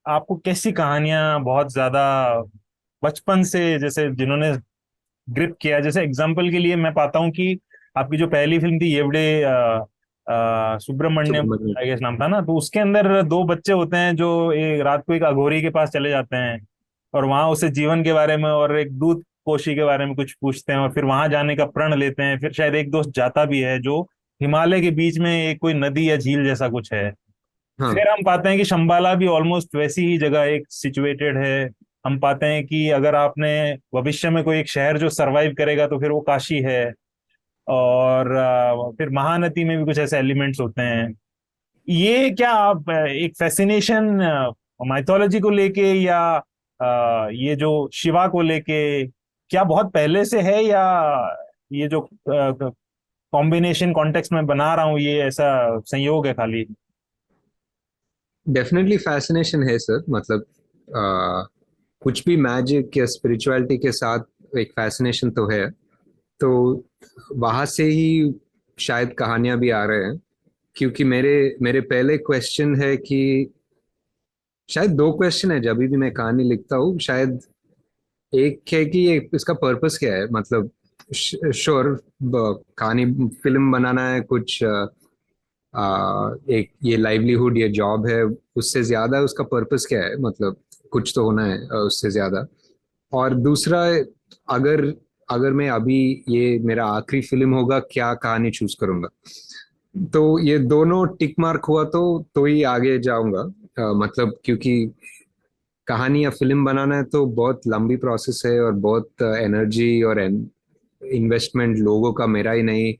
आपको कैसी कहानियां बहुत ज्यादा बचपन से, जैसे जिन्होंने ग्रिप किया, जैसे एग्जाम्पल के लिए मैं पाता हूँ कि आपकी जो पहली फिल्म थी येवड़े सुब्रमण्यम सुब्रमण्यम। आई गेस नाम था ना, तो उसके अंदर दो बच्चे होते हैं जो एक रात को एक अघोरी के पास चले जाते हैं और वहां उसे जीवन के बारे में और एक दूध कोशी के बारे में कुछ पूछते हैं और फिर वहां जाने का प्रण लेते हैं। फिर शायद एक दोस्त जाता भी है जो हिमालय के बीच में एक कोई नदी या झील जैसा कुछ है। हाँ फिर हम पाते हैं कि शंबाला भी ऑलमोस्ट वैसी ही जगह एक सिचुएटेड है। हम पाते हैं कि अगर आपने भविष्य में कोई एक शहर जो सरवाइव करेगा तो फिर वो काशी है। और फिर महानदी में भी कुछ ऐसे एलिमेंट्स होते हैं। ये क्या आप एक फैसिनेशन माइथोलॉजी को लेके या ये जो शिवा को लेके क्या बहुत पहले से है, या ये जो कॉम्बिनेशन कॉन्टेक्स्ट में बना रहा हूँ ये ऐसा संयोग है खाली? डेफिनेटली फैसिनेशन है सर। मतलब आ, कुछ भी मैजिक या स्पिरिचुअलिटी के साथ एक फैसिनेशन तो है। तो वहां से ही शायद कहानियां भी आ रहे हैं। क्योंकि मेरे मेरे पहले क्वेश्चन है कि शायद दो क्वेश्चन है जब भी मैं कहानी लिखता हूँ। शायद एक है कि ये इसका पर्पस क्या है। मतलब श्योर, कहानी फिल्म बनाना है कुछ, एक ये लाइवलीहुड ये जॉब है। उससे ज्यादा उसका पर्पस क्या है, मतलब कुछ तो होना है उससे ज्यादा। और दूसरा, अगर अगर मैं अभी ये मेरा आखिरी फिल्म होगा, क्या कहानी चूज करूंगा। तो ये दोनों टिक मार्क हुआ तो ही आगे जाऊंगा। मतलब क्योंकि कहानी या फिल्म बनाना है तो बहुत लंबी प्रोसेस है और बहुत एनर्जी और इन्वेस्टमेंट लोगों का, मेरा ही नहीं,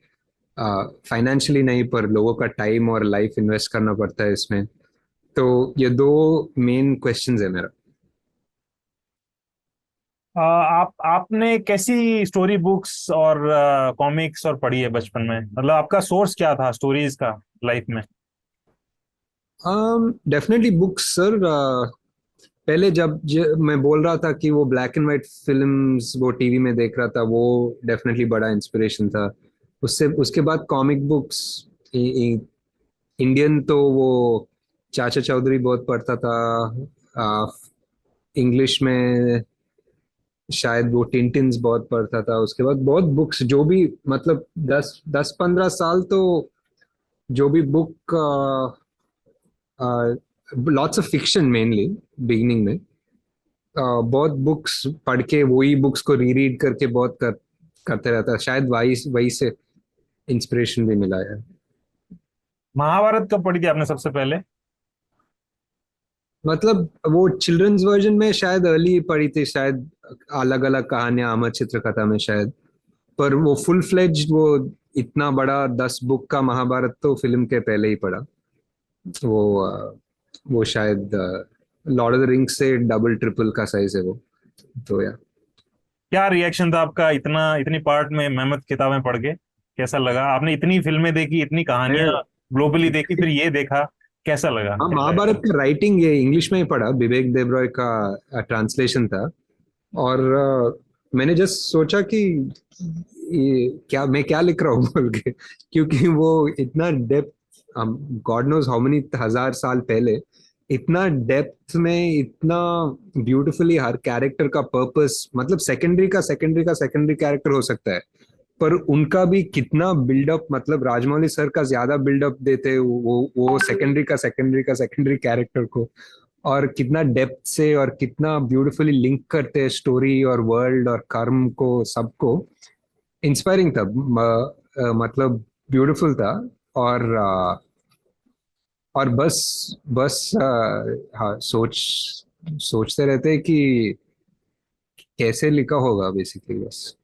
फाइनेंशियली नहीं, पर लोगों का टाइम और लाइफ इन्वेस्ट करना पड़ता है इसमें। तो ये दो मेन क्वेश्चंस है मेरा। आप आपने कैसी स्टोरी बुक्स और कॉमिक्स और पढ़ी है बचपन में? मतलब आपका सोर्स क्या था स्टोरीज का लाइफ में? Definitely books sir. पहले मैं बोल रहा था कि वो ब्लैक एंड व्हाइट फिल्म्स वो टीवी में देख रहा था, वो डेफिनेटली बड़ा इंस्पिरेशन था। उससे उसके बाद कॉमिक बुक्स, इंडियन तो वो चाचा चौधरी बहुत पढ़ता था। इंग्लिश में शायद वो टिंटिन्स बहुत पढ़ता था। उसके बाद बहुत बुक्स जो भी, मतलब 10 10 15 साल तो जो भी book, lots of fiction mainly beginning में, बहुत बुक्स पढ़ के वही बुक्स को रीरीड करके करते रहता है। शायद वही वही से इंस्पिरेशन भी मिला है। महाभारत कब पढ़ी थी आपने सबसे पहले? मतलब वो चिल्ड्रंस वर्जन में शायद अर्ली पढ़ी थी शायद, अलग अलग कहानियां अमर चित्रकथा में शायद। पर वो फुल फ्लेज्ड वो इतना बड़ा 10 बुक का महाभारत तो फिल्म के पहले ही पढ़ा। वो शायद लॉर्ड ऑफ द रिंग्स से डबल ट्रिपल का साइज है वो। तो या क्या रिएक्शन था आपका इतना इतनी पार्ट में मेहनत किताबें पढ़ के? कैसा लगा? आपने इतनी फिल्में देखी, इतनी कहानियां मैं ग्लोबली देखी, फिर ये देखा, कैसा लगा, हाँ, क्या लगा? महाभारत का राइटिंग ये इंग्लिश में ही पढ़ा, विवेक देवरॉय का ट्रांसलेशन था। और मैंने जस्ट सोचा कि ये क्या मैं क्या लिख रहा हूँ बोल के। क्योंकि वो इतना depth, God knows how many हजार साल पहले, इतना डेप्थ में, इतना ब्यूटिफुली हर कैरेक्टर का पर्पस, मतलब सेकेंडरी कैरेक्टर हो सकता है, पर उनका भी कितना बिल्डअप, मतलब राजमौली सर का ज्यादा बिल्डअप देते हैं वो सेकेंडरी कैरेक्टर को। और कितना डेप्थ से और कितना ब्यूटीफुली लिंक करते हैं स्टोरी और वर्ल्ड और कर्म को, सबको। इंस्पायरिंग था, मतलब ब्यूटीफुल था। और और बस बस हाँ, सोचते रहते हैं कि कैसे लिखा होगा बेसिकली, बस।